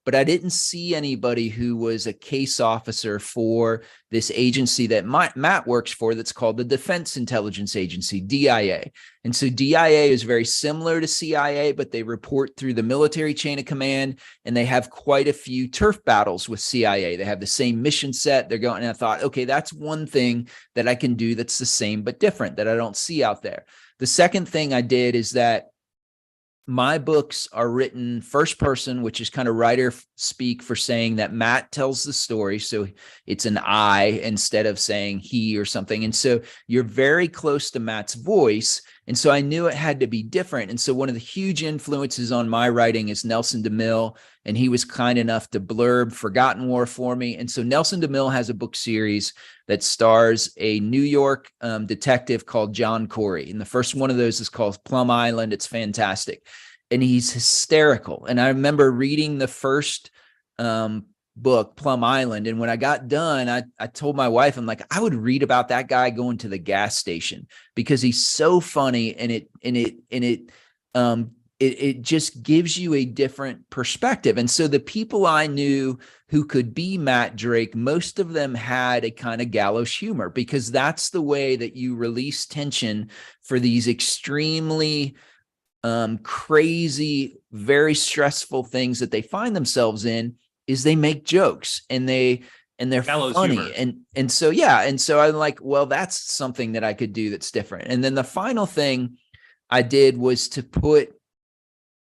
but I didn't see anybody who was a case officer for this agency that Matt works for that's called the Defense Intelligence Agency, DIA. And so DIA is very similar to CIA, but they report through the military chain of command, and they have quite a few turf battles with CIA. They have the same mission set. They're going, and I thought, okay, that's one thing that I can do that's the same but different that I don't see out there. The second thing I did is that my books are written first person, which is kind of writer speak for saying that Matt tells the story. So it's an I instead of saying he or something. And so you're very close to Matt's voice. And so I knew it had to be different. And so one of the huge influences on my writing is Nelson DeMille. And he was kind enough to blurb Forgotten War for me. And so Nelson DeMille has a book series that stars a New York detective called John Corey. And the first one of those is called Plum Island. It's fantastic. And he's hysterical. And I remember reading the first book, Plum Island. And when I got done, I told my wife, I'm like, I would read about that guy going to the gas station because he's so funny. And it just gives you a different perspective. And so the people I knew who could be Matt Drake, most of them had a kind of gallows humor because that's the way that you release tension for these extremely crazy, very stressful things that they find themselves in. Is they make jokes and they're gallows funny humor. And so I'm like, well, that's something that I could do that's different. And then the final thing I did was to put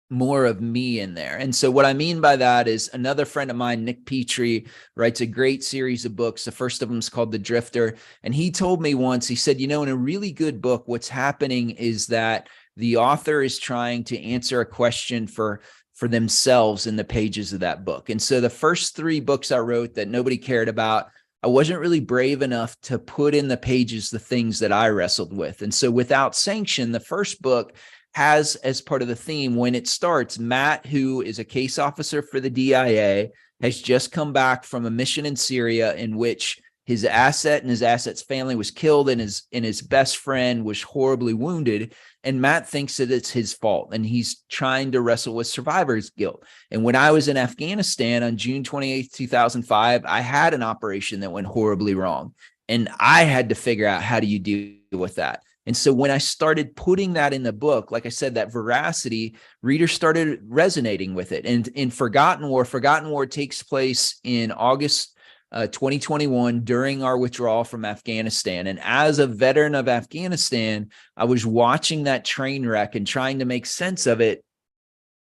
more of me in there. And so what I mean by that is another friend of mine, Nick Petrie, writes a great series of books. The first of them is called The Drifter. And he told me once, he said, in a really good book, what's happening is that the author is trying to answer a question for themselves in the pages of that book. And so the first 3 books I wrote that nobody cared about, I wasn't really brave enough to put in the pages the things that I wrestled with. And so Without Sanction, the first book, has as part of the theme, when it starts, Matt, who is a case officer for the DIA, has just come back from a mission in Syria in which his asset and his asset's family was killed and his best friend was horribly wounded. And Matt thinks that it's his fault and he's trying to wrestle with survivor's guilt. And when I was in Afghanistan on June 28th, 2005, I had an operation that went horribly wrong. And I had to figure out, how do you deal with that? And so when I started putting that in the book, like I said, that veracity, readers started resonating with it. And in Forgotten War takes place in August 2021 during our withdrawal from Afghanistan. And as a veteran of Afghanistan, I was watching that train wreck and trying to make sense of it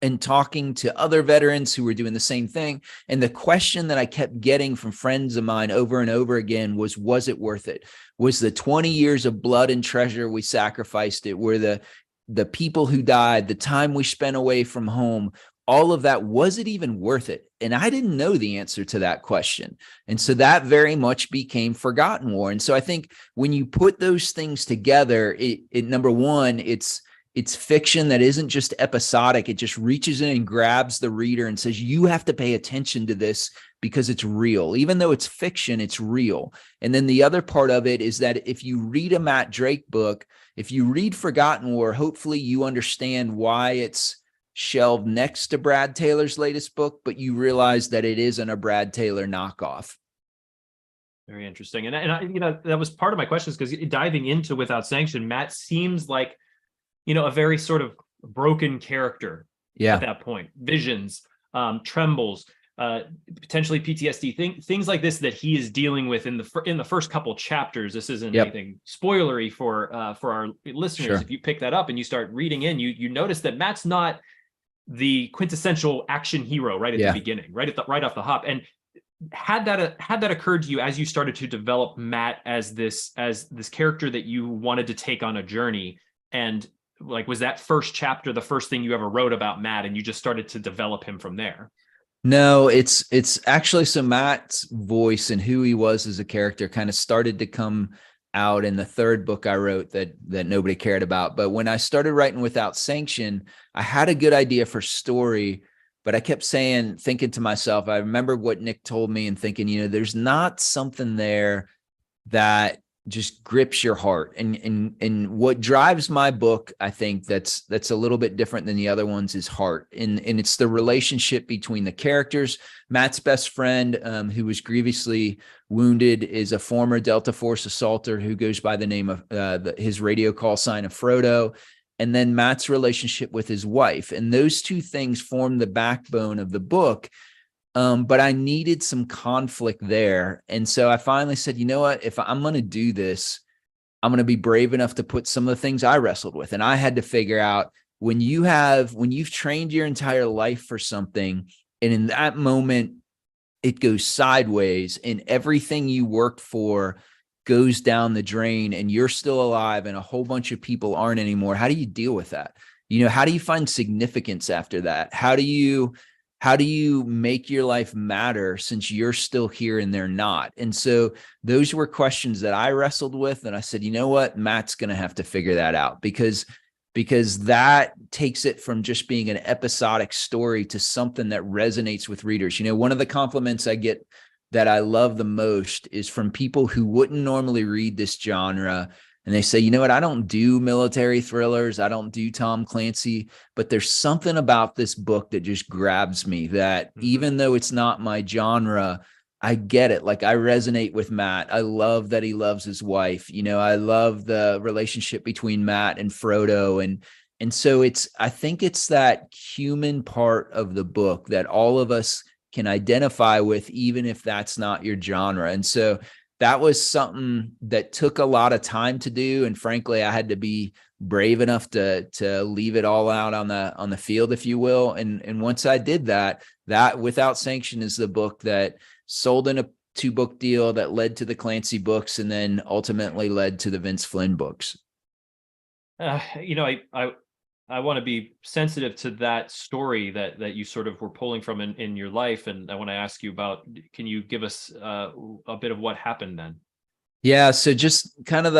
and talking to other veterans who were doing the same thing. And the question that I kept getting from friends of mine over and over again was it worth it? Was the 20 years of blood and treasure we sacrificed it? Were the people who died, the time we spent away from home, all of that, was it even worth it? And I didn't know the answer to that question. And so that very much became Forgotten War. And so I think when you put those things together, it number one, it's fiction that isn't just episodic. It just reaches in and grabs the reader and says, you have to pay attention to this because it's real. Even though it's fiction, it's real. And then the other part of it is that if you read a Matt Drake book, if you read Forgotten War, hopefully you understand why it's shelved next to Brad Taylor's latest book, but you realize that it isn't a Brad Taylor knockoff. Very interesting. And I, that was part of my questions, because diving into Without Sanction, Matt seems like, a very sort of broken character at that point. Visions, trembles, potentially PTSD, things like this that he is dealing with in the first couple chapters. This isn't anything spoilery for our listeners. Sure. If you pick that up and you start reading in, you notice that Matt's not the quintessential action hero right at the beginning, right off the hop. And had that occurred to you as you started to develop Matt as this character that you wanted to take on a journey, and like, was that first chapter the first thing you ever wrote about Matt and you just started to develop him from there? No, it's actually, so Matt's voice and who he was as a character kind of started to come out in the third book I wrote that nobody cared about. But when I started writing Without Sanction, I had a good idea for story, but I kept thinking to myself, I remember what Nick told me and thinking, there's not something there that just grips your heart. And what drives my book, I think that's a little bit different than the other ones, is heart. And it's the relationship between the characters. Matt's best friend, who was grievously wounded, is a former Delta Force assaulter who goes by the name of his radio call sign of Frodo. And then Matt's relationship with his wife. And those two things form the backbone of the book. But I needed some conflict there. And so I finally said, you know what, if I'm going to do this, I'm going to be brave enough to put some of the things I wrestled with. And I had to figure out, when you've trained your entire life for something, and in that moment it goes sideways and everything you worked for goes down the drain and you're still alive and a whole bunch of people aren't anymore, how do you deal with that? How do you find significance after that? How do you make your life matter since you're still here and they're not? And so those were questions that I wrestled with. And I said, you know what, Matt's going to have to figure that out, because that takes it from just being an episodic story to something that resonates with readers. One of the compliments I get that I love the most is from people who wouldn't normally read this genre. And they say, you know what, I don't do military thrillers, I don't do Tom Clancy, but there's something about this book that just grabs me, that even though it's not my genre, I get it. Like, I resonate with Matt. I love that he loves his wife. I love the relationship between Matt and Frodo. And so I think it's that human part of the book that all of us can identify with, even if that's not your genre. And so that was something that took a lot of time to do. And frankly, I had to be brave enough to leave it all out on the field, if you will. And once I did that Without Sanction is the book that sold in a 2-book deal that led to the Clancy books, and then ultimately led to the Vince Flynn books. I want to be sensitive to that story that you sort of were pulling from in your life. And I want to ask you about, can you give us a bit of what happened then? Yeah. So just kind of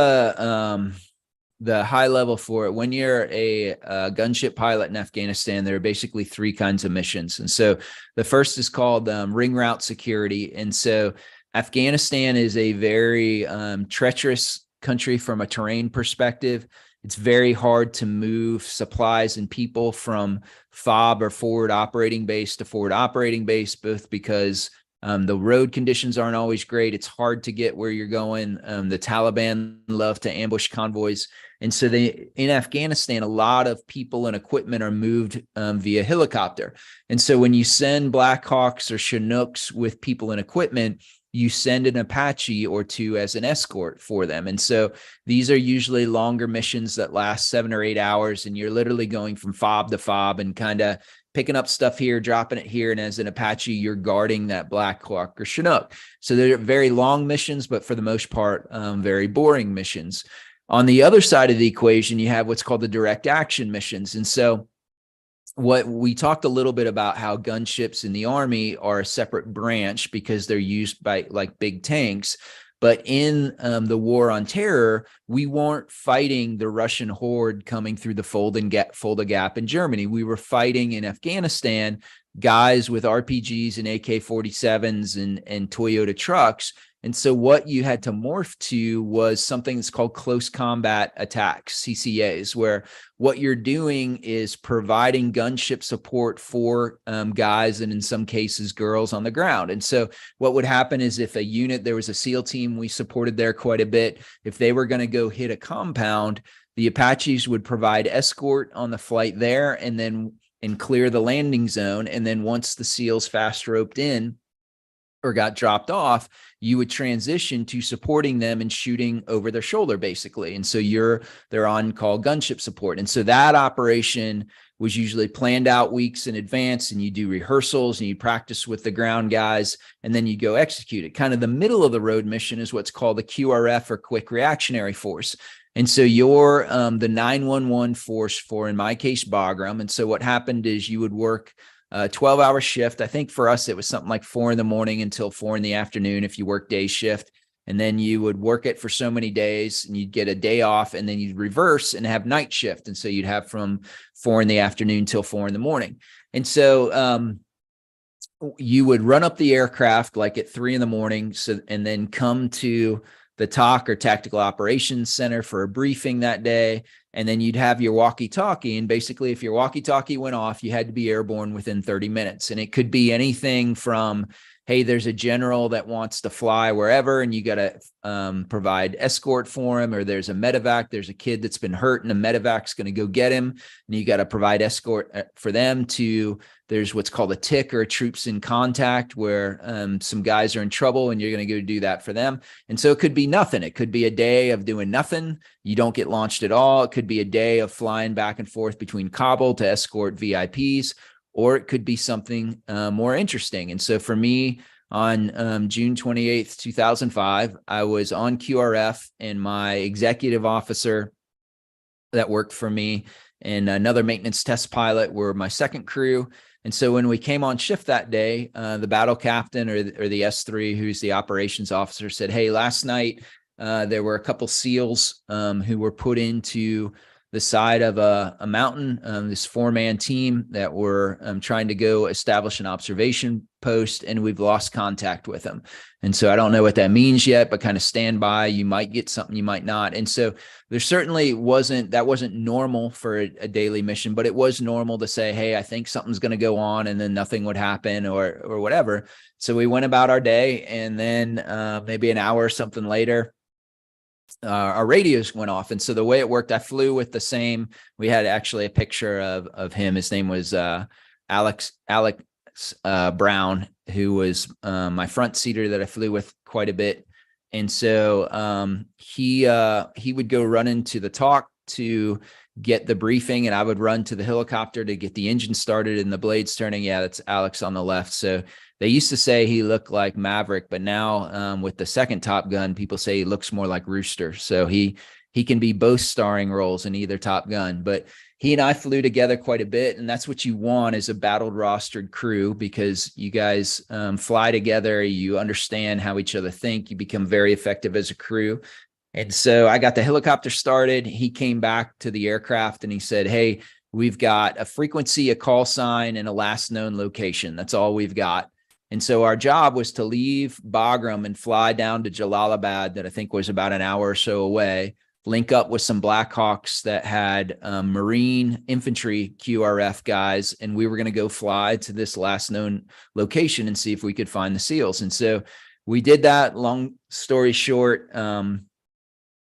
the high level for it. When you're a gunship pilot in Afghanistan, there are basically 3 kinds of missions. And so the first is called ring route security. And so Afghanistan is a very treacherous country from a terrain perspective. It's very hard to move supplies and people from FOB, or forward operating base, to forward operating base, both because the road conditions aren't always great. It's hard to get where you're going. The Taliban love to ambush convoys. And so in Afghanistan, a lot of people and equipment are moved via helicopter. And so when you send Black Hawks or Chinooks with people and equipment, you send an Apache or 2 as an escort for them. And so these are usually longer missions that last 7 or 8 hours. And you're literally going from FOB to FOB and kind of picking up stuff here, dropping it here. And as an Apache, you're guarding that Black Hawk or Chinook. So they're very long missions, but for the most part, very boring missions. On the other side of the equation, you have what's called the direct action missions. And so what we talked a little bit about, how gunships in the Army are a separate branch because they're used by like big tanks. But in the war on terror, we weren't fighting the Russian horde coming through the Fulda Gap in Germany. We were fighting in Afghanistan guys with RPGs and AK-47s and Toyota trucks. And so what you had to morph to was something that's called close combat attacks, CCAs, where what you're doing is providing gunship support for guys, and in some cases, girls on the ground. And so what would happen is, if a unit, there was a SEAL team we supported there quite a bit, if they were going to go hit a compound, the Apaches would provide escort on the flight there and clear the landing zone. And then once the SEALs fast roped in or got dropped off, you would transition to supporting them and shooting over their shoulder, basically. And so they're on call gunship support. And so that operation was usually planned out weeks in advance, and you do rehearsals and you practice with the ground guys, and then you go execute it. Kind of the middle of the road mission is what's called the QRF, or quick reactionary force. And so you're the 911 force for, in my case, Bagram. And so what happened is you would work a 12-hour shift. I think for us, it was something like 4 a.m. until 4 p.m. if you work day shift. And then you would work it for so many days, and you'd get a day off, and then you'd reverse and have night shift. And so you'd have from 4 p.m. till 4 a.m. And so you would run up the aircraft like at 3 a.m. and then come to the TOC or Tactical Operations Center for a briefing that day. And then you'd have your walkie-talkie. And basically, if your walkie-talkie went off, you had to be airborne within 30 minutes. And it could be anything from, hey, there's a general that wants to fly wherever, and you got to provide escort for him, or there's a medevac, there's a kid that's been hurt and a medevac's going to go get him, and you got to provide escort for them, to there's what's called a TIC, or a troops in contact, where some guys are in trouble and you're going to go do that for them. And so it could be nothing. It could be a day of doing nothing. You don't get launched at all. It could be a day of flying back and forth between Kabul to escort VIPs, or it could be something more interesting. And so for me, on June 28th, 2005, I was on QRF, and my executive officer that worked for me and another maintenance test pilot were my second crew. And so when we came on shift that day, the battle captain, or the S3, who's the operations officer, said, hey, last night there were a couple SEALs who were put into the side of a mountain, this 4-man team that were trying to go establish an observation post, and we've lost contact with them. And so I don't know what that means yet, but kind of stand by. You might get something, you might not. And so there certainly wasn't normal for a daily mission, but it was normal to say, hey, I think something's going to go on, and then nothing would happen or whatever. So we went about our day, and then maybe an hour or something later, our radios went off. And so the way it worked, I flew with the same, we had actually a picture of him. His name was Alex Brown, who was my front seater that I flew with quite a bit. And so he would go run into the TOC to get the briefing, and I would run to the helicopter to get the engine started and the blades turning. Yeah, that's Alex on the left. So they used to say he looked like Maverick, but now with the second Top Gun, people say he looks more like Rooster. So he can be both starring roles in either Top Gun. But he and I flew together quite a bit, and that's what you want as a battled rostered crew, because you guys fly together, you understand how each other think, you become very effective as a crew. And so I got the helicopter started. He came back to the aircraft and he said, hey, we've got a frequency, a call sign, and a last known location. That's all we've got. And so our job was to leave Bagram and fly down to Jalalabad, that I think was about an hour or so away, link up with some Blackhawks that had Marine infantry QRF guys, and we were going to go fly to this last known location and see if we could find the SEALs. And so we did that. Long story short, en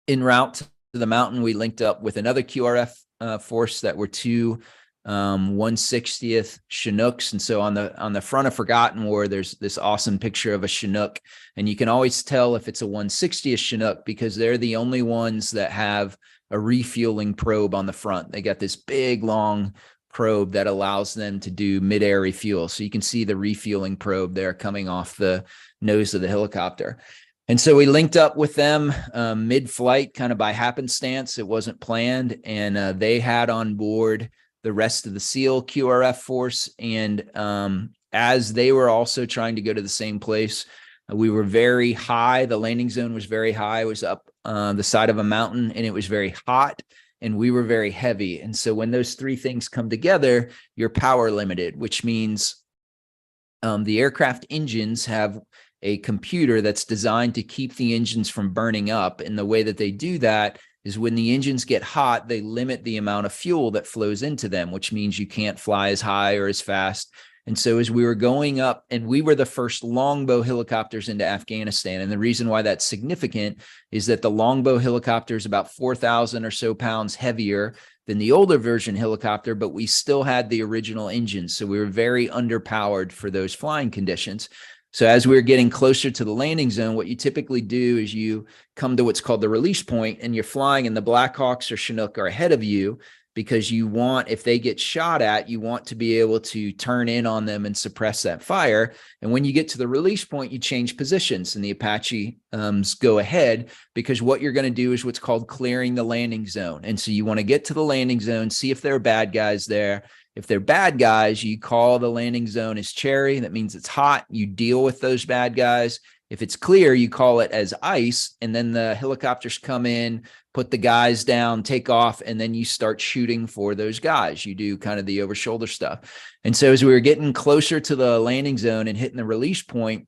route to the mountain, we linked up with another QRF force that were two 160th Chinooks. And so on the front of Forgotten War, there's this awesome picture of a Chinook, and you can always tell if it's a 160th Chinook because they're the only ones that have a refueling probe on the front. They got this big long probe that allows them to do mid-air refuel. So you can see the refueling probe there coming off the nose of the helicopter. And so we linked up with them mid-flight, kind of by happenstance. It wasn't planned. And they had on board the rest of the SEAL QRF force. And as they were also trying to go to the same place, we were very high. The landing zone was very high. It was up the side of a mountain, and it was very hot, and we were very heavy. And so when those three things come together, you're power limited, which means the aircraft engines have a computer that's designed to keep the engines from burning up. And the way that they do that is when the engines get hot, they limit the amount of fuel that flows into them, which means you can't fly as high or as fast. And so as we were going up, and we were the first longbow helicopters into Afghanistan. And the reason why that's significant is that the longbow helicopter is about 4,000 or so pounds heavier than the older version helicopter, but we still had the original engines. So we were very underpowered for those flying conditions. So as we were getting closer to the landing zone, what you typically do is you come to what's called the release point, and you're flying, and the Blackhawks or Chinook are ahead of you, because you want, if they get shot at, you want to be able to turn in on them and suppress that fire. And when you get to the release point, you change positions, and the Apache go ahead, because what you're going to do is what's called clearing the landing zone. And so you want to get to the landing zone, see if there are bad guys there. If they're bad guys, you call the landing zone as cherry. That means it's hot. You deal with those bad guys. If it's clear, you call it as ice, and then the helicopters come in, put the guys down, take off, and then you start shooting for those guys. You do kind of the over shoulder stuff. And so as we were getting closer to the landing zone and hitting the release point,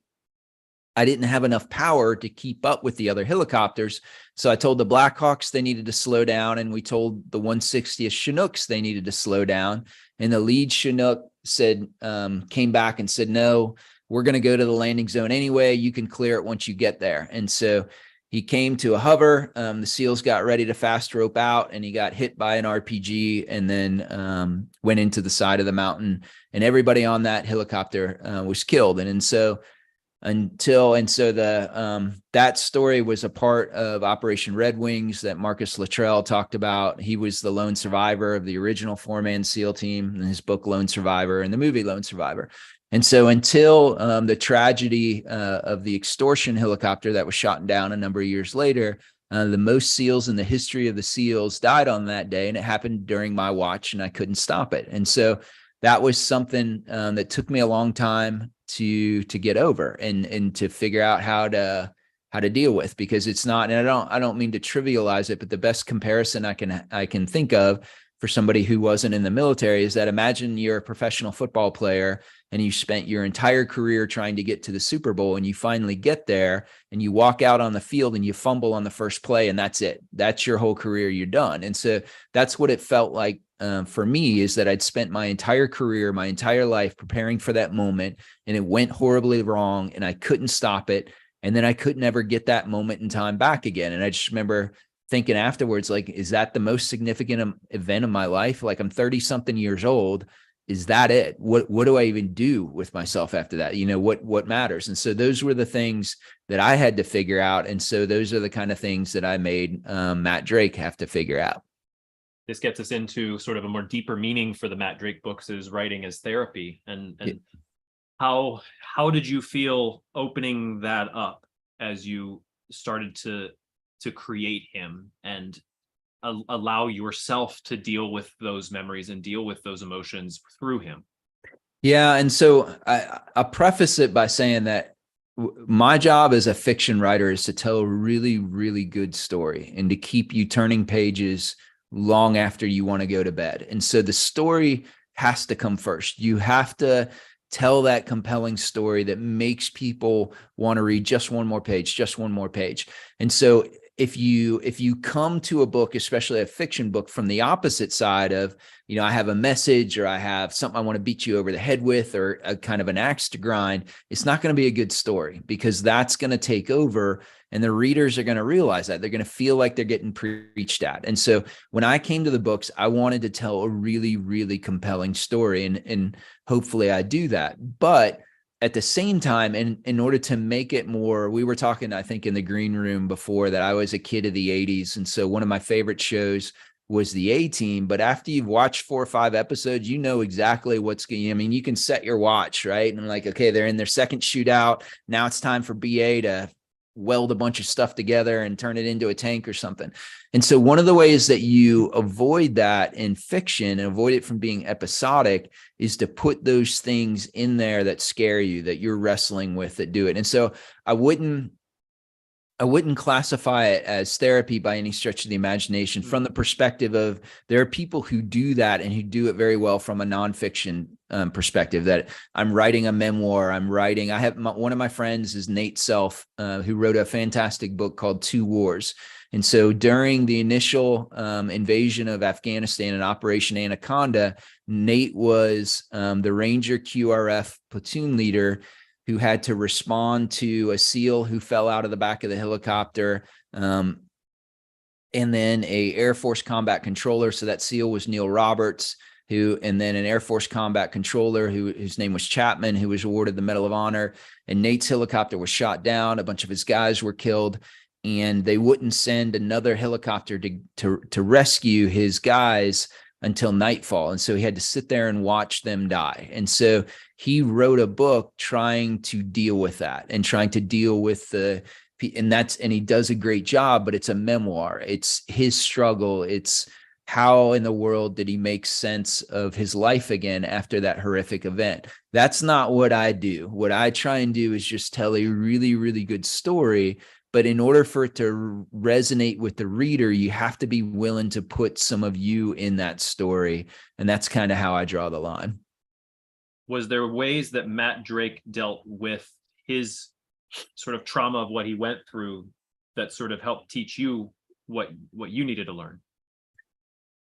I didn't have enough power to keep up with the other helicopters. So I told the Blackhawks they needed to slow down, and we told the 160th Chinooks they needed to slow down. And the lead Chinook said, came back and said, no, we're going to go to the landing zone anyway. You can clear it once you get there. And so he came to a hover. The SEALs got ready to fast rope out, and he got hit by an RPG and then went into the side of the mountain, and everybody on that helicopter was killed. And so that story was a part of Operation Red Wings that Marcus Luttrell talked about. He was the lone survivor of the original 4-man SEAL team in his book Lone Survivor and the movie Lone Survivor. And so until the tragedy of the extortion helicopter that was shot down a number of years later, the most SEALs in the history of the SEALs died on that day, and it happened during my watch, and I couldn't stop it. And so that was something that took me a long time to get over and to figure out how to deal with, because it's not, and I don't mean to trivialize it, but the best comparison I can think of for somebody who wasn't in the military is that imagine you're a professional football player and you spent your entire career trying to get to the Super Bowl, and you finally get there and you walk out on the field and you fumble on the first play, and that's it. That's your whole career. You're done. And so that's what it felt like for me, is that I'd spent my entire career, my entire life preparing for that moment, and it went horribly wrong, and I couldn't stop it. And then I could never get that moment in time back again. And I just remember thinking afterwards, like, is that the most significant event of my life? Like, I'm 30 something years old. Is that it? What do I even do with myself after that? You know, what matters? And so those were the things that I had to figure out. And so those are the kind of things that I made Matt Drake have to figure out. This gets us into sort of a more deeper meaning for the Matt Drake books, is writing as therapy. And yeah. How did you feel opening that up as you started to create him and allow yourself to deal with those memories and deal with those emotions through him? Yeah. And so I'll preface it by saying that my job as a fiction writer is to tell a really, really good story and to keep you turning pages long after you want to go to bed. And so the story has to come first. You have to tell that compelling story that makes people want to read just one more page, just one more page. And so if you come to a book, especially a fiction book, from the opposite side of, you know, I have a message or I have something I want to beat you over the head with, or a kind of an axe to grind, it's not going to be a good story, because that's going to take over, and the readers are going to realize that. They're going to feel like they're getting preached at. And so when I came to the books, I wanted to tell a really, really compelling story, and hopefully I do that. But at the same time, in order to make it more, we were talking, I think, in the green room before, that I was a kid of the 80s. And so one of my favorite shows was the A-Team. But after you've watched 4 or 5 episodes, you know exactly what's going. I mean, you can set your watch, right? And like, okay, they're in their second shootout. Now it's time for BA to weld a bunch of stuff together and turn it into a tank or something. And so one of the ways that you avoid that in fiction and avoid it from being episodic is to put those things in there that scare you, that you're wrestling with, that do it. And so I wouldn't classify it as therapy by any stretch of the imagination, from the perspective of, there are people who do that and who do it very well from a nonfiction perspective, that I'm writing a memoir. I have one of my friends is Nate Self, who wrote a fantastic book called 2 Wars. And so during the initial invasion of Afghanistan and Operation Anaconda, Nate was the Ranger QRF platoon leader who had to respond to a SEAL who fell out of the back of the helicopter, and then a Air Force combat controller. So that SEAL was Neil Roberts, and then an Air Force combat controller whose name was Chapman, who was awarded the Medal of Honor. And Nate's helicopter was shot down. A bunch of his guys were killed, and they wouldn't send another helicopter to rescue his guys until nightfall. And so he had to sit there and watch them die. And so he wrote a book trying to deal with that, and trying to deal with and he does a great job, but it's a memoir. It's his struggle. It's how in the world did he make sense of his life again after that horrific event? That's not what I do. What I try and do is just tell a really, really good story. But in order for it to resonate with the reader, you have to be willing to put some of you in that story. And that's kind of how I draw the line. Was there ways that Matt Drake dealt with his sort of trauma of what he went through that sort of helped teach you what you needed to learn?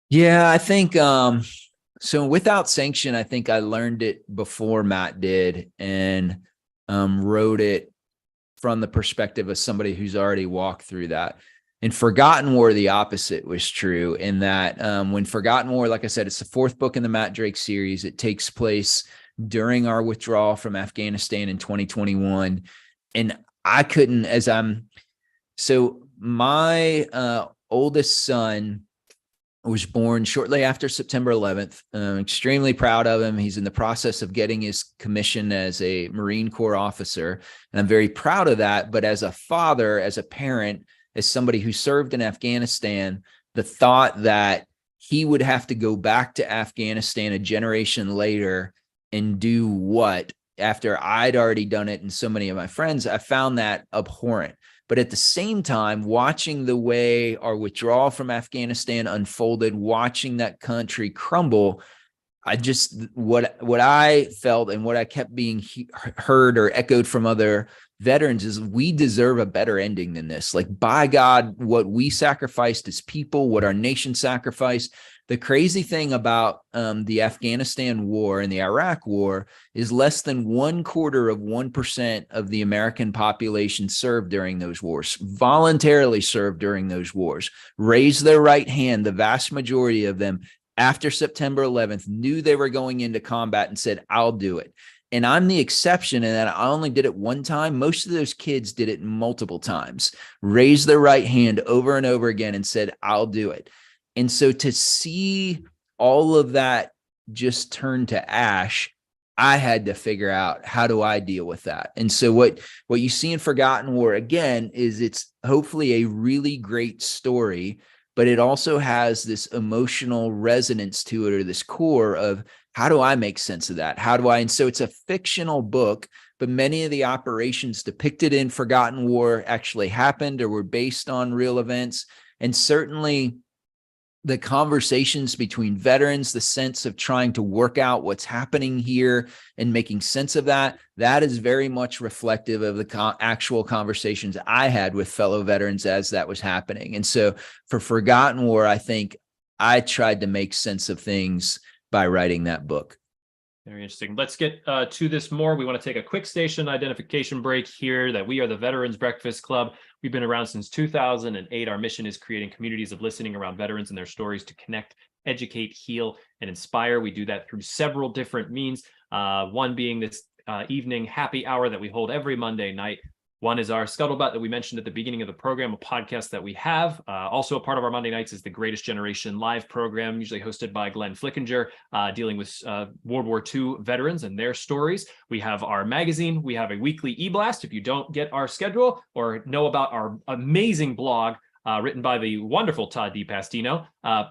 Yeah, I think so Without Sanction, I think I learned it before Matt did, and wrote it from the perspective of somebody who's already walked through that. In Forgotten War, the opposite was true, in that when Forgotten War, like I said, it's the fourth book in the Matt Drake series. It takes place during our withdrawal from Afghanistan in 2021. And I couldn't, so my oldest son was born shortly after September 11th. Extremely proud of him. He's in the process of getting his commission as a Marine Corps officer, and I'm very proud of that. But as a father, as a parent, as somebody who served in Afghanistan, the thought that he would have to go back to Afghanistan a generation later and do what after I'd already done it and so many of my friends, I found that abhorrent. But at the same time, watching the way our withdrawal from Afghanistan unfolded, watching that country crumble, I just, what I felt and what I kept being heard or echoed from other veterans is we deserve a better ending than this. Like, by God, what we sacrificed as people, what our nation sacrificed. The crazy thing about the Afghanistan war and the Iraq war is less than 0.25% of the American population served during those wars, voluntarily served during those wars, raised their right hand. The vast majority of them, after September 11th, knew they were going into combat and said, I'll do it. And I'm the exception in that I only did it one time. Most of those kids did it multiple times, raised their right hand over and over again and said, I'll do it. And so to see all of that just turn to ash, I had to figure out, how do I deal with that? And so what you see in Forgotten War, again, is it's hopefully a really great story, but it also has this emotional resonance to it, or this core of, how do I make sense of that? How do I? And so it's a fictional book, but many of the operations depicted in Forgotten War actually happened or were based on real events. And certainly the conversations between veterans, the sense of trying to work out what's happening here and making sense of that, that is very much reflective of the actual conversations I had with fellow veterans as that was happening. And so for Forgotten War, I think I tried to make sense of things by writing that book. Very interesting. Let's get to this more. We want to take a quick station identification break here. That we are the Veterans Breakfast Club. We've been around since 2008. Our mission is creating communities of listening around veterans and their stories to connect, educate, heal, and inspire. We do that through several different means. One being this evening happy hour that we hold every Monday night. One is our Scuttlebutt that we mentioned at the beginning of the program, a podcast that we have. Also a part of our Monday nights is the Greatest Generation live program, usually hosted by Glenn Flickinger, dealing with World War II veterans and their stories. We have our magazine. We have a weekly e-blast. If you don't get our schedule or know about our amazing blog written by the wonderful Todd DiPastino,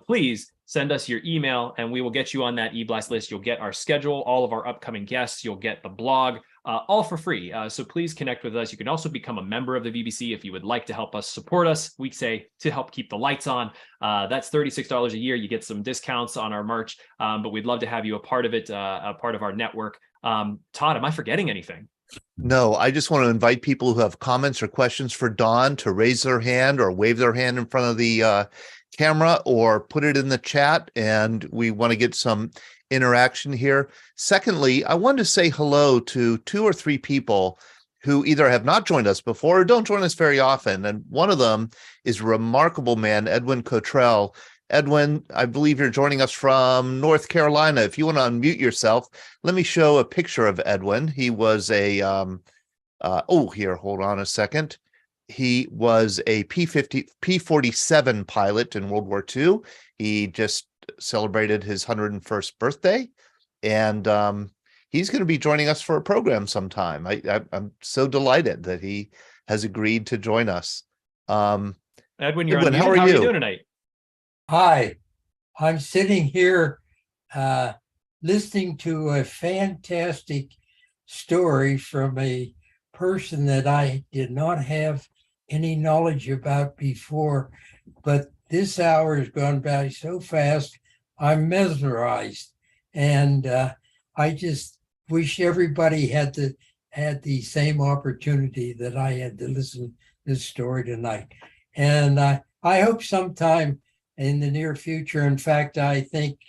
please send us your email and we will get you on that e-blast list. You'll get our schedule, all of our upcoming guests. You'll get the blog. All for free. So please connect with us. You can also become a member of the VBC if you would like to help us support us. We say to help keep the lights on. That's $36 a year. You get some discounts on our merch, but we'd love to have you a part of it, a part of our network. Todd, am I forgetting anything? No, I just want to invite people who have comments or questions for Don to raise their hand or wave their hand in front of the camera or put it in the chat. And we want to get some interaction here. Secondly, I wanted to say hello to 2 or 3 people who either have not joined us before or don't join us very often. And one of them is a remarkable man, Edwin Cottrell. Edwin, I believe you're joining us from North Carolina. If you want to unmute yourself, let me show a picture of Edwin. He was a, here, hold on a second. He was a P-47 pilot in World War II. He just celebrated his 101st birthday, and he's going to be joining us for a program sometime. I'm so delighted that he has agreed to join us. Edwin, you're on mute. How are you doing tonight? Hi, I'm sitting here listening to a fantastic story from a person that I did not have any knowledge about before, but this hour has gone by so fast, I'm mesmerized. And I just wish everybody had the had the same opportunity that I had to listen to this story tonight. And I hope sometime in the near future, in fact, I think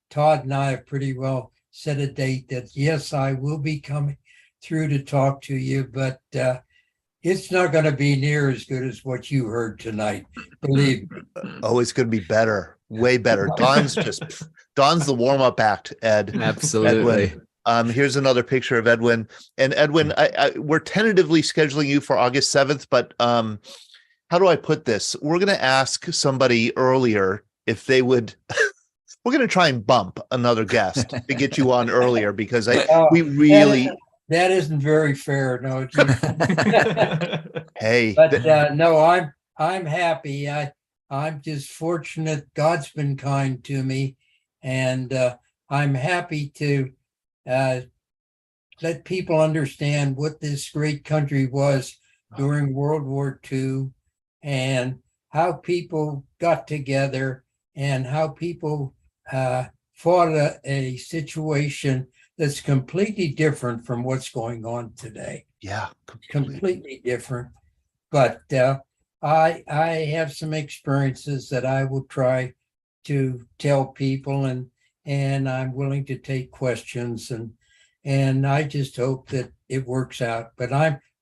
Todd and I have pretty well set a date that, yes, I will be coming through to talk to you, but it's not going to be near as good as what you heard tonight. Believe me. Oh, it's going to be better, way better. Don's the warm-up act, Ed. Absolutely. Edwin. Here's another picture of Edwin. And Edwin, we're tentatively scheduling you for August 7th, but how do I put this? We're going to ask somebody earlier if they would. We're going to try and bump another guest to get you on earlier because we really. That isn't very fair. No. Hey. But no, I'm happy. I'm just fortunate. God's been kind to me, and I'm happy to let people understand what this great country was during World War II, and how people got together, and how people fought a situation that's completely different from what's going on today. Yeah, completely different. But I have some experiences that I will try to tell people, and I'm willing to take questions, and I just hope that it works out. But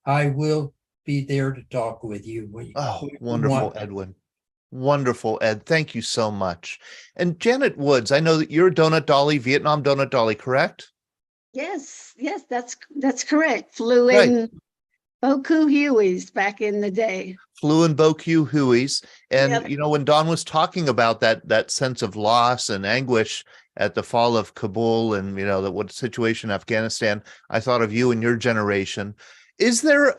I will be there to talk with you. Wonderful, Edwin. Wonderful, Ed. Thank you so much. And Janet Woods, I know that you're a Donut Dolly, Vietnam Donut Dolly, correct? Yes, that's correct. Flew in Boku Hueys back in the day. Flew in Boku Hueys. And, you know, when Don was talking about that sense of loss and anguish at the fall of Kabul and, you know, what situation in Afghanistan, I thought of you and your generation. Is there,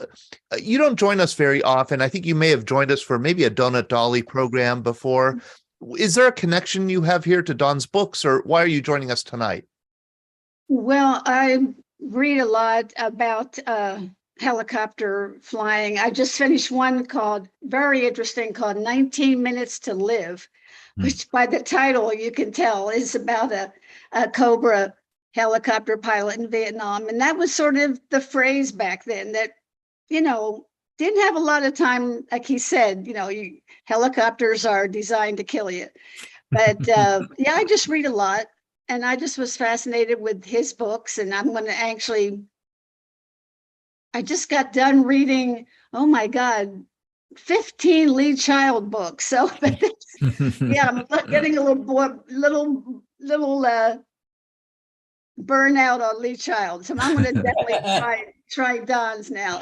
you don't join us very often. I think you may have joined us for maybe a Donut Dolly program before. Is there a connection you have here to Don's books, or why are you joining us tonight? Well, I read a lot about helicopter flying. I just finished one very interesting, called 19 Minutes to Live, which by the title you can tell is about a Cobra helicopter pilot in Vietnam. And that was sort of the phrase back then that, you know, didn't have a lot of time. Like he said, you know, helicopters are designed to kill you. But yeah, I just read a lot. And I just was fascinated with his books. And I'm going to I just got done reading, oh my God, 15 Lee Child books. So yeah, I'm getting a little burnout on Lee Child. So I'm going to definitely try Don's now.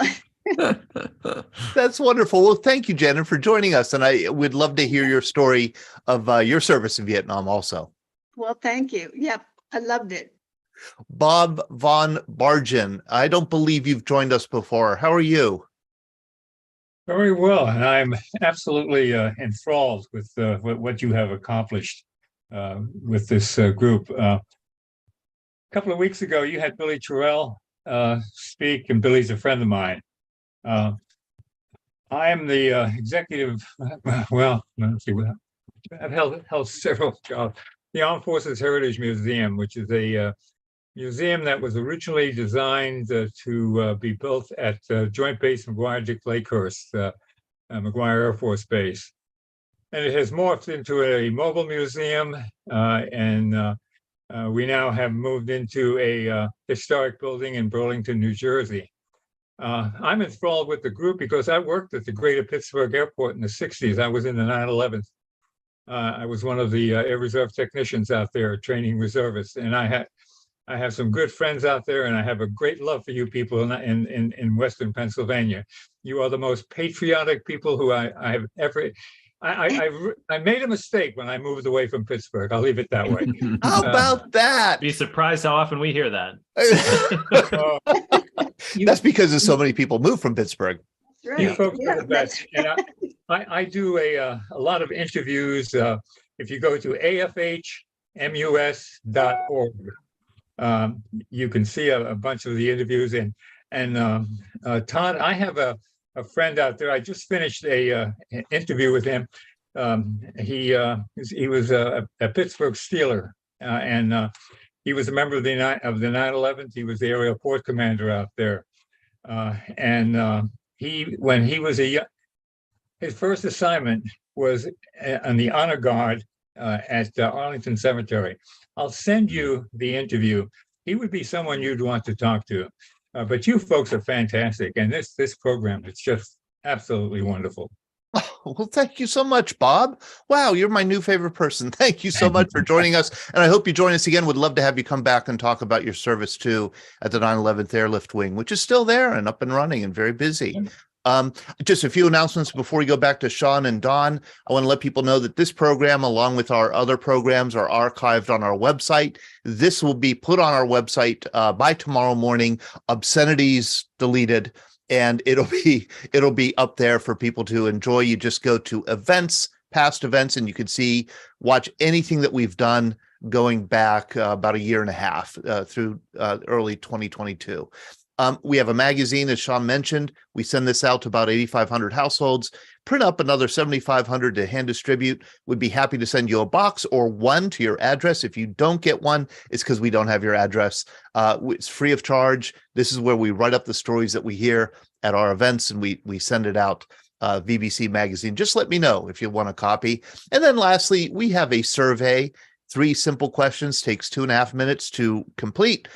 That's wonderful. Well, thank you, Janet, for joining us. And I would love to hear your story of your service in Vietnam also. Well, thank you. Yep, I loved it. Bob Von Bargen, I don't believe you've joined us before. How are you? Very well, and I'm absolutely enthralled with what you have accomplished with this group. A couple of weeks ago, you had Billy Terrell speak, and Billy's a friend of mine. I am the executive. Well, let's see. I've held several jobs. The Armed Forces Heritage Museum, which is a museum that was originally designed to be built at Joint Base McGuire-Dick Lakehurst, McGuire Air Force Base. And it has morphed into a mobile museum, and we now have moved into a historic building in Burlington, New Jersey. I'm enthralled with the group because I worked at the Greater Pittsburgh Airport in the 60s. I was in the 9/11. I was one of the Air Reserve technicians out there training reservists, and I have some good friends out there, and I have a great love for you people in Western Pennsylvania. You are the most patriotic people who I have ever. I made a mistake when I moved away from Pittsburgh. I'll leave it that way. How about that? Be surprised how often we hear that. That's because there's so many people move from Pittsburgh. Right. You folks are the best. And I do a lot of interviews. If you go to afhmus.org, you can see a bunch of the interviews. And Todd, I have a friend out there. I just finished an interview with him. He was a Pittsburgh Steeler, and he was a member of the 9/11. He was the aerial port commander out there. When he was his first assignment was on the honor guard at Arlington Cemetery. I'll send you the interview. He would be someone you'd want to talk to. But you folks are fantastic, and this program is just absolutely wonderful. Oh, well, thank you so much, Bob. Wow, you're my new favorite person. Thank you so much for joining us. And I hope you join us again. Would love to have you come back and talk about your service too at the 911th Airlift Wing, which is still there and up and running and very busy. Just a few announcements before we go back to Sean and Don. I want to let people know that this program, along with our other programs, are archived on our website. This will be put on our website by tomorrow morning. Obscenities deleted. And it'll be up there for people to enjoy. You just go to events, past events, and you can watch anything that we've done going back about a year and a half through early 2022. We have a magazine, as Sean mentioned. We send this out to about 8,500 households. Print up another 7,500 to hand distribute. We'd be happy to send you a box or one to your address. If you don't get one, it's because we don't have your address. It's free of charge. This is where we write up the stories that we hear at our events, and we send it out. VBC magazine. Just let me know if you want a copy. And then lastly, we have a survey. 3 simple questions, takes 2.5 minutes to complete.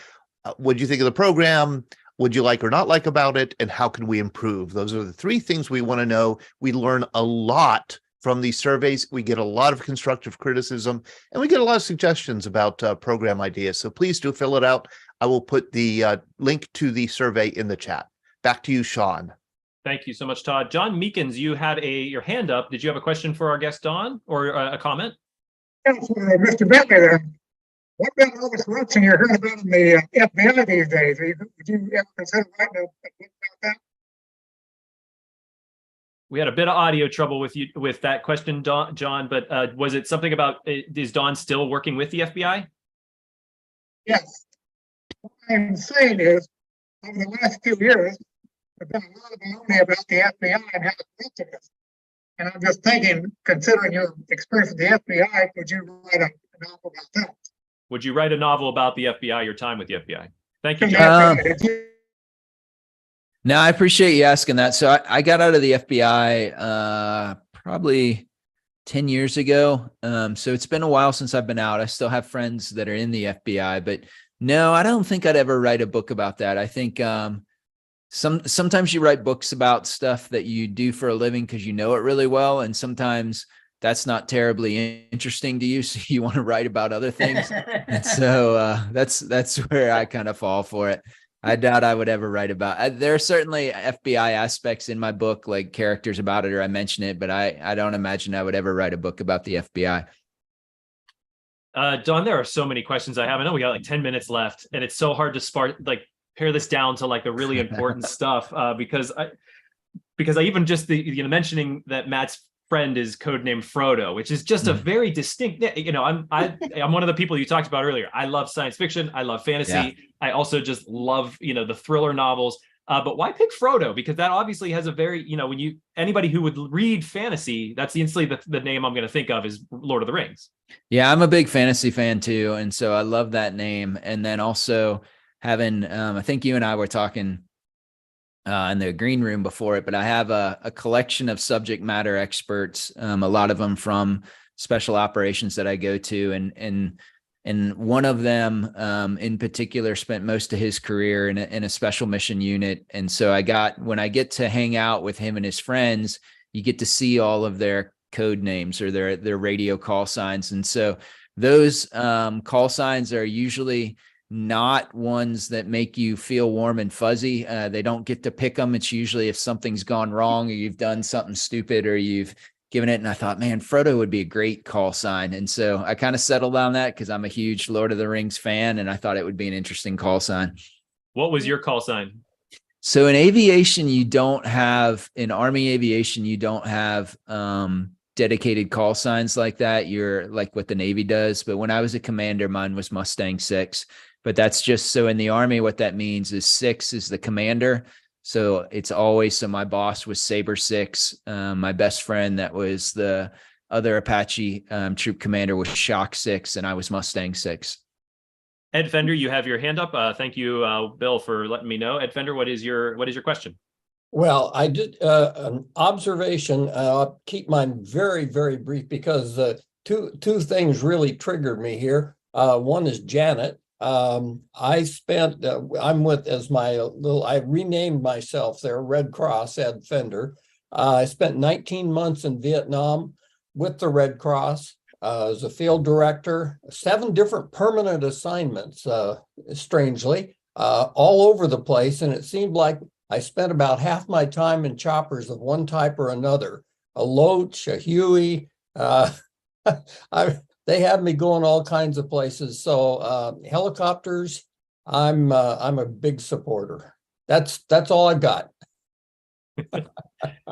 What do you think of the program? Would you like or not like about it? And how can we improve? Those are the 3 things we want to know. We learn a lot from these surveys. We get a lot of constructive criticism, and we get a lot of suggestions about program ideas. So please do fill it out. I will put the link to the survey in the chat. Back to you, Sean. Thank you so much, Todd. John Meekins, you had your hand up. Did you have a question for our guest, Don, or a comment? Yes, Mr. Bentley there. What about all the corruption you're hearing about in the FBI these days? Would you ever consider writing a book about that? We had a bit of audio trouble with that question, John, but was it something about, is Don still working with the FBI? Yes. What I'm saying is, over the last few years, there's been a lot of baloney about the FBI and how corrupt it is. And I'm just thinking, considering your experience with the FBI, would you write a novel about that? Would you write a novel about the FBI, your time with the FBI? Thank you, John. No, I appreciate you asking that. So I got out of the FBI probably 10 years ago. So it's been a while since I've been out. I still have friends that are in the FBI, but no, I don't think I'd ever write a book about that. I think sometimes you write books about stuff that you do for a living because you know it really well, and sometimes that's not terribly interesting to you, so you want to write about other things. And so that's where I kind of fall for it. I doubt I would ever write about. There are certainly FBI aspects in my book, like characters about it, or I mention it, but I don't imagine I would ever write a book about the FBI. Don, there are so many questions I have. I know we got like 10 minutes left, and it's so hard to pare this down to like the really important stuff because I even just mentioning that Matt's friend is codenamed Frodo, which is just a very distinct, I'm one of the people you talked about earlier. I love science fiction. I love fantasy. Yeah. I also just love, the thriller novels. But why pick Frodo? Because that obviously has a very, anybody who would read fantasy, that's instantly the name I'm going to think of is Lord of the Rings. Yeah, I'm a big fantasy fan too. And so I love that name. And then also having, I think you and I were talking in the green room before it, but I have a collection of subject matter experts, a lot of them from special operations that I go to, and one of them in particular spent most of his career in a special mission unit. And so when I get to hang out with him and his friends, you get to see all of their code names or their radio call signs. And so those call signs are usually not ones that make you feel warm and fuzzy. They don't get to pick them. It's usually if something's gone wrong or you've done something stupid or you've given it. And I thought, man, Frodo would be a great call sign. And so I kind of settled on that because I'm a huge Lord of the Rings fan, and I thought it would be an interesting call sign. What was your call sign? So in aviation, in Army aviation, you don't have dedicated call signs like that. You're like what the Navy does. But when I was a commander, mine was Mustang 6. But that's just so in the Army, what that means is 6 is the commander. So it's always, so my boss was Saber 6. My best friend that was the other Apache troop commander was Shock 6, and I was Mustang 6. Ed Fender, you have your hand up. Thank you, Bill, for letting me know. Ed Fender, what is your question? Well, I did an observation. I'll keep mine very, very brief because two things really triggered me here. One is Janet. I spent, I'm with, as my little, I renamed myself there, Red Cross, Ed Fender. I spent 19 months in Vietnam with the Red Cross as a field director, 7 different permanent assignments, strangely, all over the place. And it seemed like I spent about half my time in choppers of one type or another, a Loach, a Huey. They had me going all kinds of places. So helicopters, I'm a big supporter. That's all I got.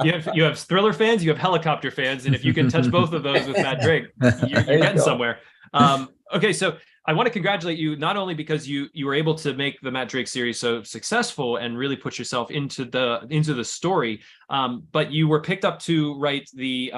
You have thriller fans, you have helicopter fans, and if you can touch both of those with Matt Drake, you're getting somewhere. Okay, so I want to congratulate you not only because you were able to make the Matt Drake series so successful and really put yourself into the story, but you were picked up to write the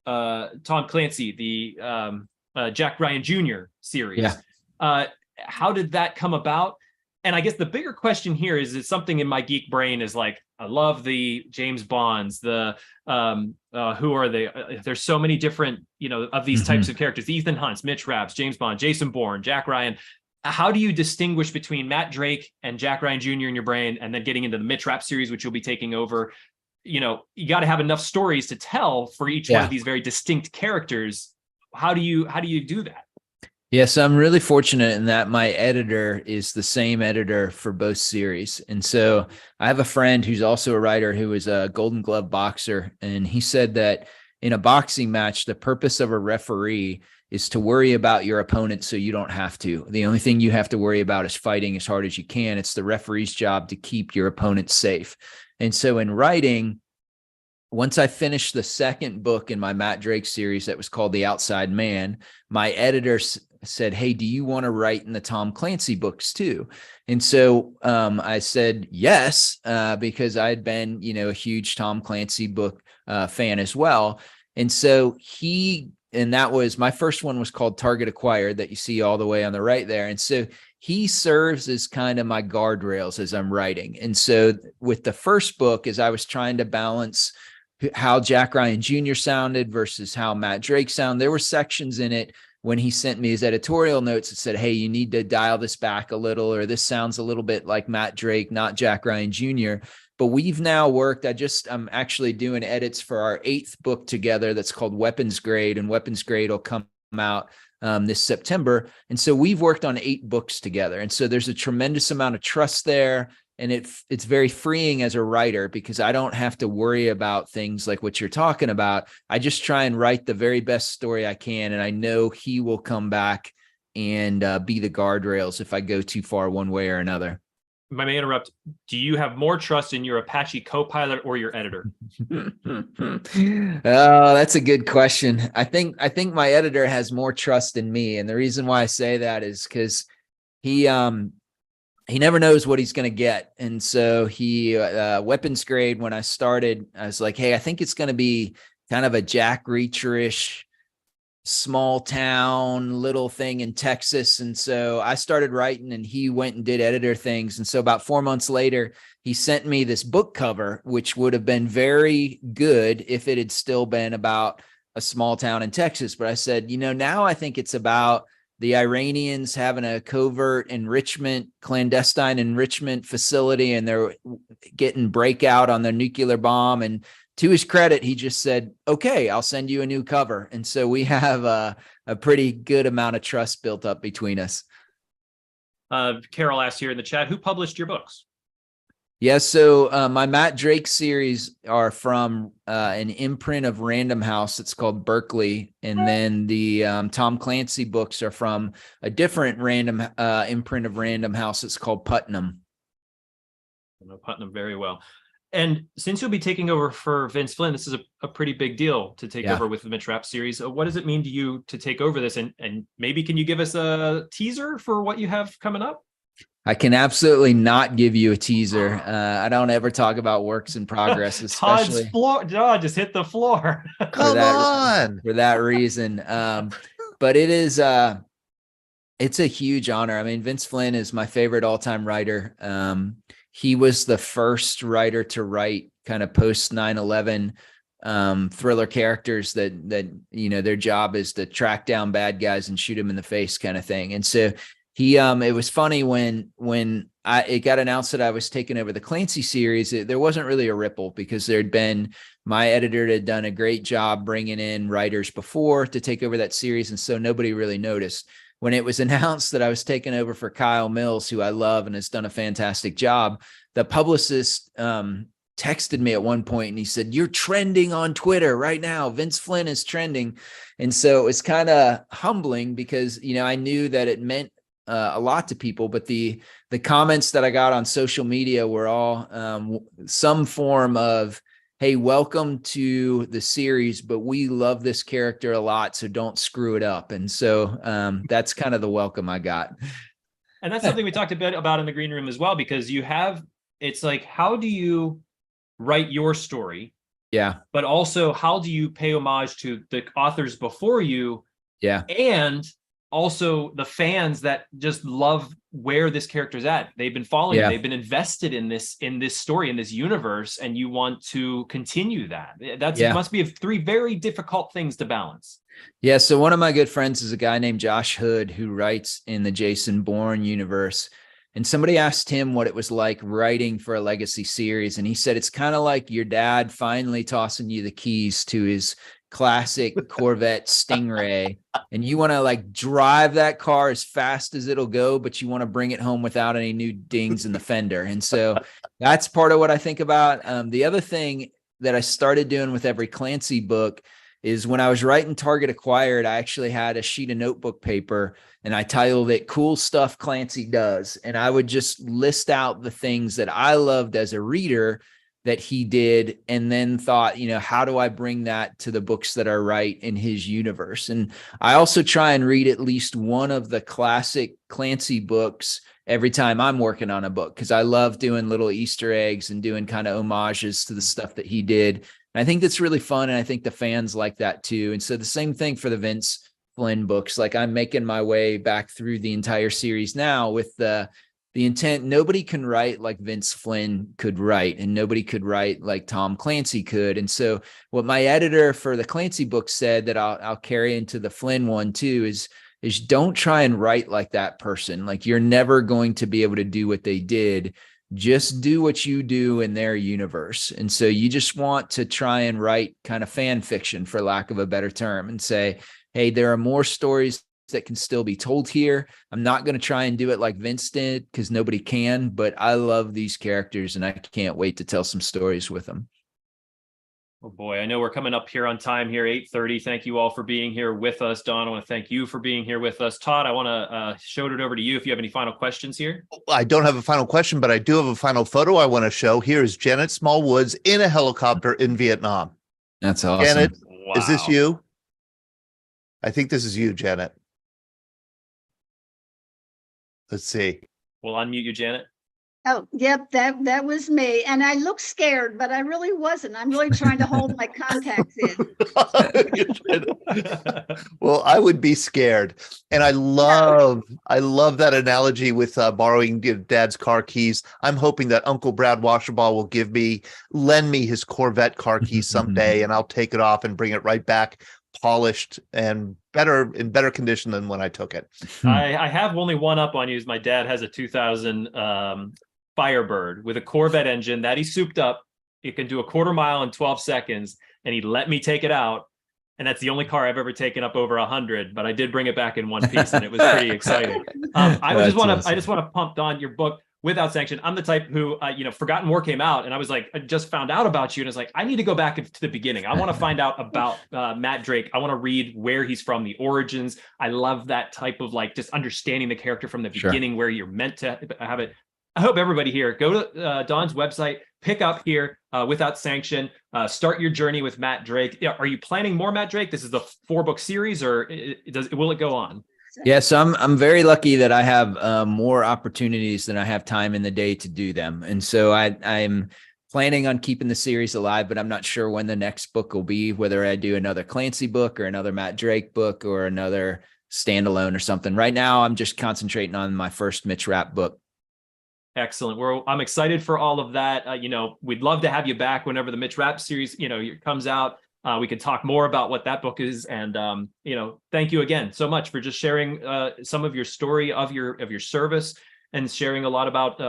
Tom Clancy, the Jack Ryan Jr. series. Yeah. How did that come about? And I guess the bigger question here is something in my geek brain is like, I love the James Bonds, the who are they? There's so many different, of these types of characters, Ethan Hunts, Mitch Rapps, James Bond, Jason Bourne, Jack Ryan. How do you distinguish between Matt Drake and Jack Ryan Jr. in your brain, and then getting into the Mitch Rapps series, which you'll be taking over? You got to have enough stories to tell for each one of these very distinct characters. How do you do that? Yes, I'm really fortunate in that my editor is the same editor for both series. And so I have a friend who's also a writer who is a Golden Glove boxer. And he said that in a boxing match, the purpose of a referee is to worry about your opponent so you don't have to. The only thing you have to worry about is fighting as hard as you can. It's the referee's job to keep your opponent safe. And so in writing, once I finished the second book in my Matt Drake series that was called The Outside Man, my editor said, "Hey, do you want to write in the Tom Clancy books too?" And so I said yes, because I had been, a huge Tom Clancy book fan as well. And so that was, my first one was called Target Acquired, that you see all the way on the right there. And so he serves as kind of my guardrails as I'm writing. And so with the first book, as I was trying to balance how Jack Ryan Jr. sounded versus how Matt Drake sounded, there were sections in it when he sent me his editorial notes that said, "Hey, you need to dial this back a little, or this sounds a little bit like Matt Drake, not Jack Ryan Jr." But we've now worked, I'm actually doing edits for our 8th book together that's called Weapons Grade, and Weapons Grade will come out this September. And so we've worked on 8 books together. And so there's a tremendous amount of trust there. And it's very freeing as a writer, because I don't have to worry about things like what you're talking about. I just try and write the very best story I can. And I know he will come back and be the guardrails if I go too far one way or another. If I may interrupt, do you have more trust in your Apache co-pilot or your editor? Oh, that's a good question. I think my editor has more trust in me. And the reason why I say that is because he never knows what he's going to get. And so Weapons Grade, when I started, I was like, hey, I think it's going to be kind of a Jack Reacher-ish, small town little thing in Texas. And so I started writing, and he went and did editor things. And so about 4 months later, he sent me this book cover, which would have been very good if it had still been about a small town in Texas. But I said, now I think it's about the Iranians having a covert clandestine enrichment facility, and they're getting breakout on their nuclear bomb. And to his credit, he just said, "Okay, I'll send you a new cover." And so we have a pretty good amount of trust built up between us. Carol asked here in the chat, who published your books? Yeah, so my Matt Drake series are from an imprint of Random House. It's called Berkeley. And then the Tom Clancy books are from a different imprint of Random House. It's called Putnam. I know Putnam very well. And since you'll be taking over for Vince Flynn, this is a pretty big deal to take over with the Mitch Rapps series. What does it mean to you to take over this? And maybe can you give us a teaser for what you have coming up? I can absolutely not give you a teaser. I don't ever talk about works in progress, especially. Todd's floor. Just hit the floor. Come on. For that reason. But it is, It's a huge honor. I mean, Vince Flynn is my favorite all-time writer. He was the first writer to write kind of post 9/11 thriller characters that their job is to track down bad guys and shoot them in the face kind of thing. And so he it was funny when it got announced that I was taking over the Clancy series, there wasn't really a ripple because my editor had done a great job bringing in writers before to take over that series. And so nobody really noticed. When it was announced that I was taking over for Kyle Mills, who I love and has done a fantastic job, the publicist texted me at one point and he said, "You're trending on Twitter right now. Vince Flynn is trending." And so it was kind of humbling because, I knew that it meant a lot to people, but the comments that I got on social media were all some form of, "Hey, welcome to the series, but we love this character a lot, so don't screw it up." And so that's kind of the welcome I got. And that's something we talked a bit about in the green room as well, because it's like, how do you write your story? Yeah. But also, how do you pay homage to the authors before you? Yeah. And also the fans that just love where this character's at. They've been following you. They've been invested in this story, in this universe, and you want to continue that. It must be three very difficult things to balance. Yeah. So one of my good friends is a guy named Josh Hood who writes in the Jason Bourne universe. And somebody asked him what it was like writing for a legacy series. And he said, it's kind of like your dad finally tossing you the keys to his classic Corvette Stingray, and you want to like drive that car as fast as it'll go, but you want to bring it home without any new dings in the fender. And so that's part of what I think about. The other thing that I started doing with every Clancy book is when I was writing Target Acquired, I actually had a sheet of notebook paper and I titled it "Cool Stuff Clancy Does." And I would just list out the things that I loved as a reader that he did, and then thought, how do I bring that to the books that are right in his universe? And I also try and read at least one of the classic Clancy books every time I'm working on a book, because I love doing little Easter eggs and doing kind of homages to the stuff that he did. And I think that's really fun, and I think the fans like that too. And so the same thing for the Vince Flynn books. Like, I'm making my way back through the entire series now with the intent. Nobody can write like Vince Flynn could write, and nobody could write like Tom Clancy could. And so what my editor for the Clancy book said that I'll carry into the Flynn one too is don't try and write like that person. Like, you're never going to be able to do what they did. Just do what you do in their universe. And so you just want to try and write kind of fan fiction, for lack of a better term, and say, hey, there are more stories that can still be told here. I'm not going to try and do it like Vince did, because nobody can, but I love these characters and I can't wait to tell some stories with them. Oh boy, I know we're coming up here on time here, 8:30. Thank you all for being here with us. Don, I want to thank you for being here with us. Todd, I want to shout it over to you if you have any final questions here. I don't have a final question, but I do have a final photo I want to show. Here is Janet Smallwoods in a helicopter in Vietnam. That's awesome. Janet, wow. Is this you? I think this is you, Janet. Let's see. We'll unmute you, Janet. Oh, yep, that was me. And I look scared, but I really wasn't. I'm really trying to hold my contacts in. Well, I would be scared. And I love that analogy with borrowing Dad's car keys. I'm hoping that Uncle Brad Washerball will lend me his Corvette car keys someday, and I'll take it off and bring it right back polished and in better condition than when I took it. I have only one up on you. Is my dad has a 2000 Firebird with a Corvette engine that he souped up. It can do a 1/4 mile in 12 seconds, and he let me take it out. And that's the only car I've ever taken up over 100, but I did bring it back in one piece, and it was pretty exciting. I just want to pump on your book, Without Sanction. I'm the type who, Forgotten War came out, and I was like, I just found out about you, and it's like, I need to go back to the beginning. I want to find out about Matt Drake. I want to read where he's from, the origins. I love that type of just understanding the character from the beginning, where you're meant to have it. I hope everybody here, go to Don's website, pick up here, Without Sanction, start your journey with Matt Drake. Are you planning more Matt Drake? This is the 4-book series, or will it go on? Yeah, so I'm very lucky that I have more opportunities than I have time in the day to do them. And so I'm planning on keeping the series alive, but I'm not sure when the next book will be, whether I do another Clancy book or another Matt Drake book or another standalone or something. Right now, I'm just concentrating on my first Mitch Rapp book. Excellent. I'm excited for all of that. We'd love to have you back whenever the Mitch Rapp series, comes out. We can talk more about what that book is. And, thank you again so much for just sharing some of your story of your service and sharing a lot about,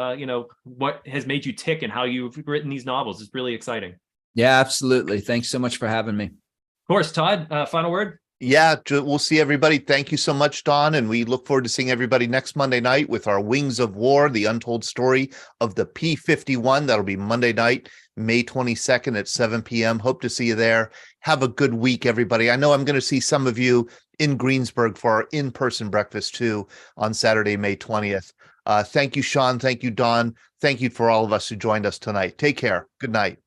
what has made you tick and how you've written these novels. It's really exciting. Yeah, absolutely. Thanks so much for having me. Of course. Todd, final word? Yeah, we'll see everybody. Thank you so much, Don. And we look forward to seeing everybody next Monday night with our Wings of War, the untold story of the P-51. That'll be Monday night, May 22nd at 7 p.m. Hope to see you there. Have a good week, everybody. I know I'm going to see some of you in Greensburg for our in-person breakfast, too, on Saturday, May 20th. Thank you, Sean. Thank you, Don. Thank you for all of us who joined us tonight. Take care. Good night.